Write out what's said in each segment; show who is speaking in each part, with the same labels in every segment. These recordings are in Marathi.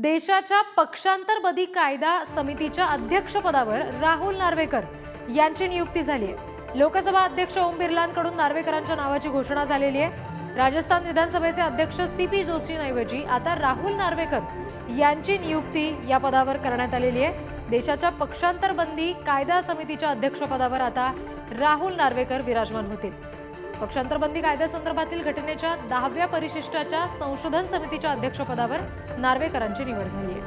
Speaker 1: देशाच्या पक्षांतरबदी कायदा समितीच्या अध्यक्षपदावर राहुल नार्वेकर यांची नियुक्ती झाली आहे। लोकसभा अध्यक्ष ओम बिर्लांकडून नार्वेकरांच्या नावाची घोषणा झालेली आहे। राजस्थान विधानसभेचे अध्यक्ष सीपी जोशींऐवजी आता राहुल नार्वेकर यांची नियुक्ती या पदावर करण्यात आलेली आहे। देशाच्या पक्षांतरबंदी कायदा समितीच्या अध्यक्षपदावर आता राहुल नार्वेकर विराजमान होतील। पक्षांतरबंदी कायद्यासंदर्भातील घटनेच्या 10व्या परिशिष्टाच्या संशोधन समितीच्या अध्यक्षपदावर नार्वेकरांची निवड झाली आहे।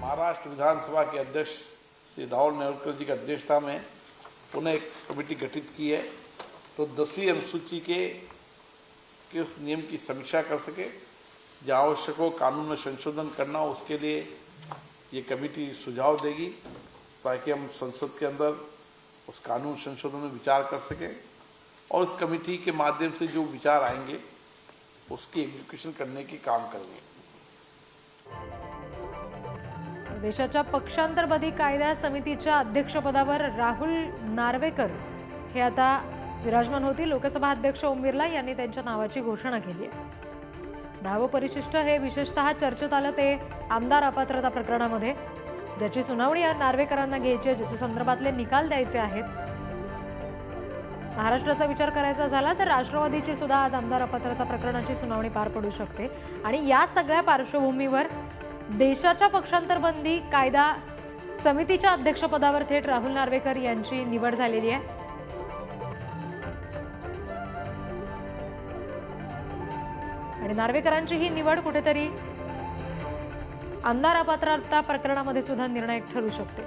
Speaker 2: महाराष्ट्र विधानसभा के अध्यक्ष श्री राहुल नार्वेकर जी की अध्यक्षता में पुनः एक कमेटी गठित की है तो 10वीं अनुसूची के उस नियम की समीक्षा कर सके। जहाँ आवश्यक हो कानून में संशोधन करना हो उसके लिए ये कमेटी सुझाव देगी ताकि हम संसद के अंदर उस कानून संशोधन में विचार कर सकें और इस कमेटी के माध्यम से जो विचार आएंगे उसकी एग्जीक्यूशन करने की काम करेंगे।
Speaker 1: देशाच्या पक्षांतरबदी कायदा समितीच्या अध्यक्षपदावर राहुल नार्वेकर हे आता विराजमान होतील। लोकसभा अध्यक्ष ओम बिर्ला यांनी त्यांच्या नावाची घोषणा केली आहे। 10वं परिशिष्ट हे विशेषतः चर्चेत आलं ते आमदार अपात्रता प्रकरणामध्ये, ज्याची सुनावणी या नार्वेकरांना घ्यायची आहे, ज्याच्या संदर्भातले निकाल द्यायचे आहेत। महाराष्ट्राचा विचार करायचा झाला तर राष्ट्रवादीची सुद्धा आज आमदार अपात्रता प्रकरणाची सुनावणी पार पडू शकते आणि या सगळ्या पार्श्वभूमीवर देशाच्या पक्षांतरबंदी कायदा समितीच्या अध्यक्षपदावर थेट राहुल नार्वेकर यांची निवड झालेली आहे। आणि नार्वेकरांची ही निवड कुठेतरी आमदार अपात्रता प्रकरणामध्ये सुद्धा निर्णायक ठरू शकते।